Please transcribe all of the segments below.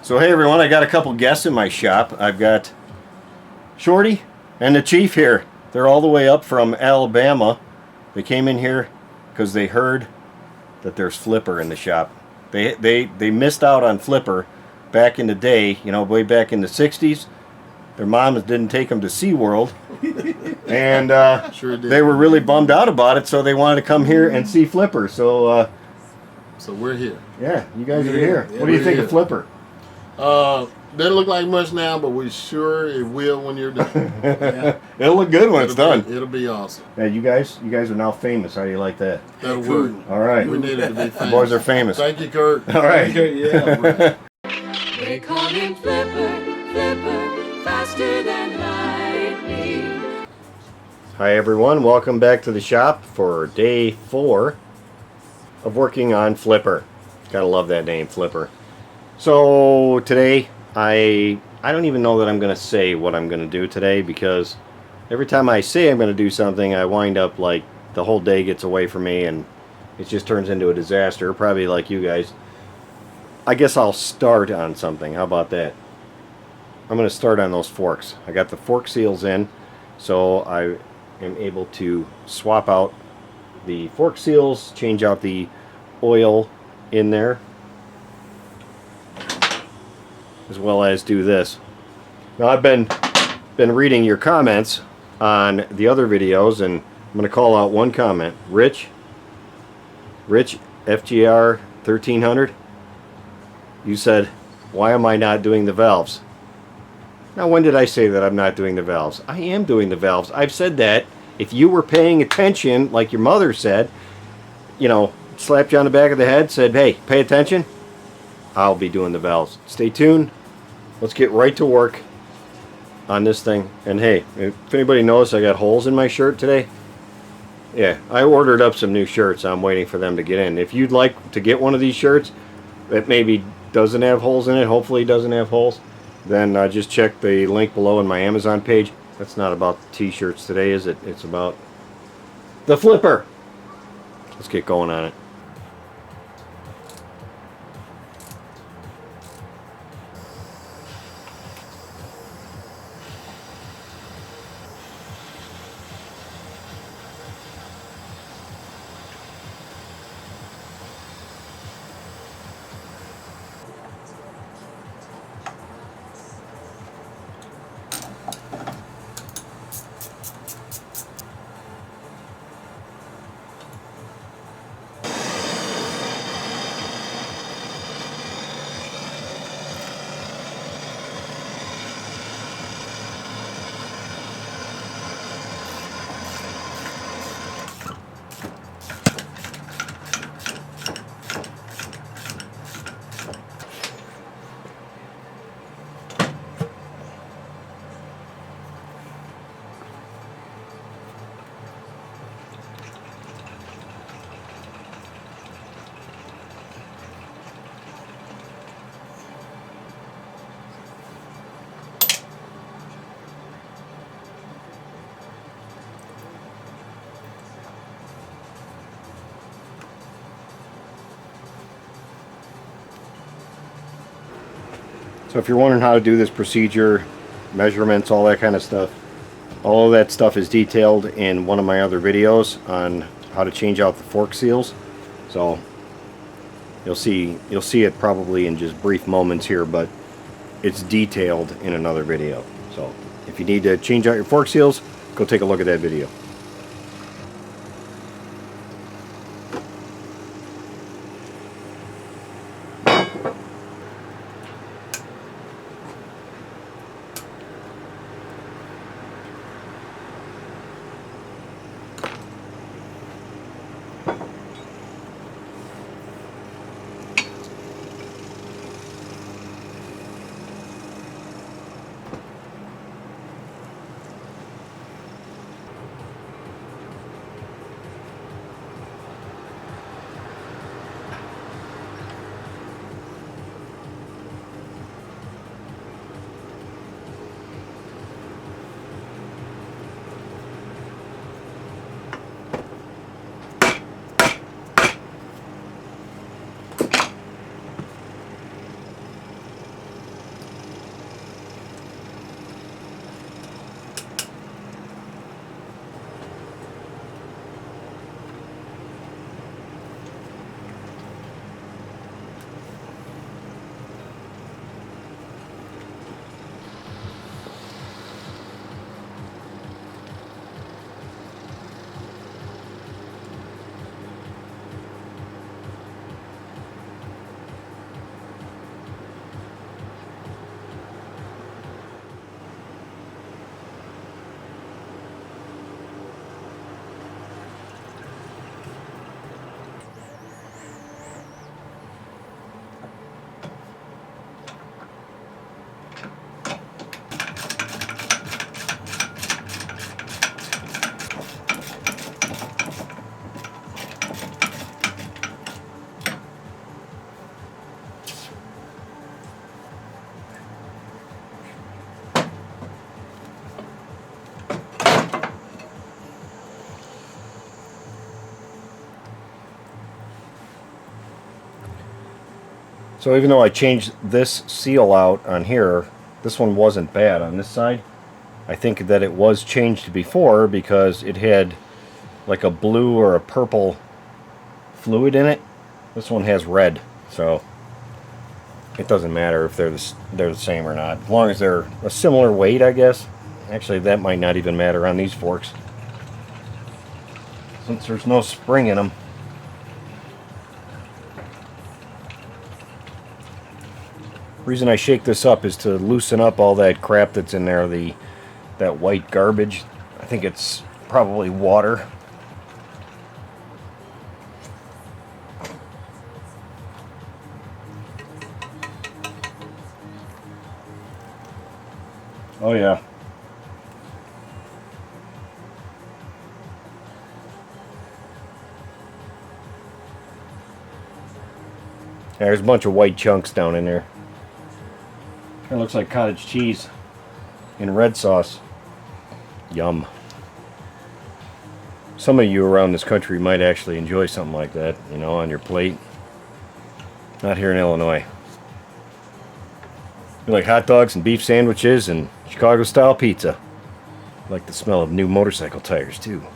So hey everyone, I got a couple guests in my shop. I've got Shorty and the Chief here. They're all the way up from Alabama. They came in here because they heard that there's Flipper in the shop. They missed out on Flipper back in the day, you know, way back in the 60s. Their moms didn't take them to SeaWorld. And sure did. They were really bummed out about it, so they wanted to come here and see Flipper. So we're here. Yeah, you guys are here. Yeah, what do you think of Flipper? Doesn't look like much now, but we're sure it will when you're done. Yeah. It'll look good when it's done. It'll be awesome. Yeah, you guys are now famous. How do you like that? That'll work. All right. We needed to be famous. The boys are famous. Thank you, Kirk. All right. Yeah. They call him Flipper, Flipper, faster than lightning. Hi everyone, welcome back to the shop for day 4 of working on Flipper. Gotta love that name, Flipper. So today, I don't even know that I'm gonna say what I'm gonna do today, because every time I say I'm gonna do something, I wind up like the whole day gets away from me and it just turns into a disaster, probably like you guys. I guess I'll start on something. How about that? I'm gonna start on those forks. I got the fork seals in, so I am able to swap out the fork seals, change out the oil in there, as well as do this. Now I've been reading your comments on the other videos, and I'm going to call out one comment. Rich FGR 1300, you said, why am I not doing the valves? Now, when did I say that I'm not doing the valves? I am doing the valves. I've said that. If you were paying attention, like your mother said, you know, slapped you on the back of the head, said, hey, pay attention, I'll be doing the valves. Stay tuned. Let's get right to work on this thing. And hey, if anybody knows, I got holes in my shirt today. Yeah, I ordered up some new shirts. I'm waiting for them to get in. If you'd like to get one of these shirts that maybe doesn't have holes in it, hopefully doesn't have holes, then just check the link below in my Amazon page. That's not about t-shirts today, is it? It's about the Flipper. Let's get going on it. So if you're wondering how to do this procedure, measurements, all that kind of stuff, all of that stuff is detailed in one of my other videos on how to change out the fork seals. So you'll see it probably in just brief moments here, but it's detailed in another video. So if you need to change out your fork seals, go take a look at that video. So even though I changed this seal out on here, this one wasn't bad on this side. I think that it was changed before because it had like a blue or a purple fluid in it. This one has red, so it doesn't matter if they're the same or not, as long as they're a similar weight, I guess. Actually, that might not even matter on these forks, since there's no spring in them. The reason I shake this up is to loosen up all that crap that's in there, that white garbage. I think it's probably water. Oh yeah. There's a bunch of white chunks down in there. It looks like cottage cheese in red sauce. Yum. Some of you around this country might actually enjoy something like that, you know, on your plate. Not here in Illinois. We like hot dogs and beef sandwiches and Chicago-style pizza. I like the smell of new motorcycle tires, too.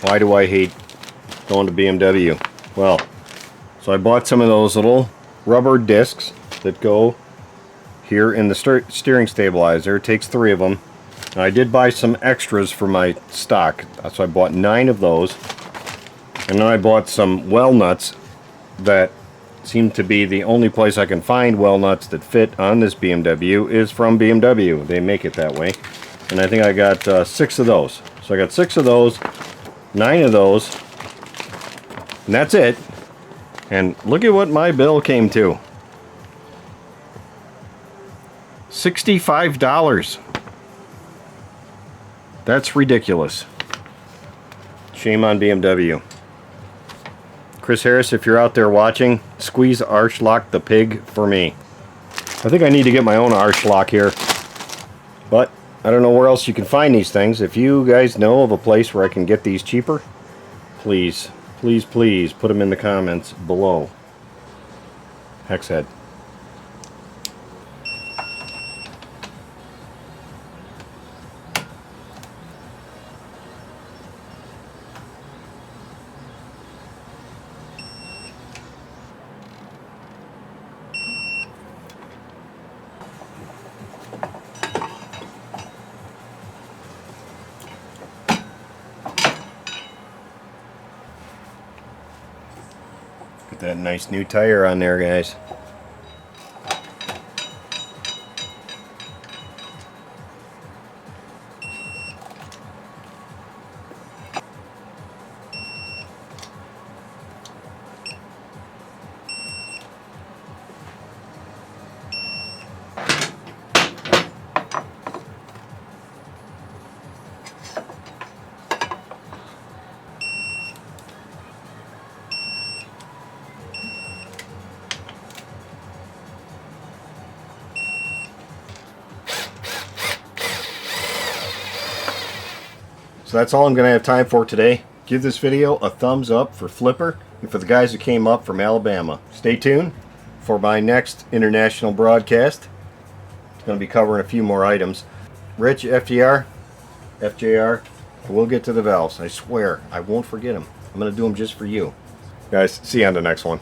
Why do I hate going to BMW? Well, so I bought some of those little rubber discs that go here in the steering stabilizer. It takes 3 of them. And I did buy some extras for my stock, so I bought 9 of those. And then I bought some well nuts that seem to be the only place I can find well nuts that fit on this BMW is from BMW. They make it that way. And I think I got 6 of those. So I got 6 of those. 9 of those, and that's it. And look at what my bill came to. $65. That's ridiculous. Shame on BMW. Chris Harris, if you're out there watching, squeeze Arschlock the pig for me. I think I need to get my own Arschlock here, but I don't know where else you can find these things. If you guys know of a place where I can get these cheaper, please, please, please put them in the comments below. Hexhead. Get that nice new tire on there, guys. So that's all I'm going to have time for today. Give this video a thumbs up for Flipper and for the guys who came up from Alabama. Stay tuned for my next international broadcast. It's going to be covering a few more items. Rich, FJR, we'll get to the valves. I swear, I won't forget them. I'm going to do them just for you. Guys, see you on the next one.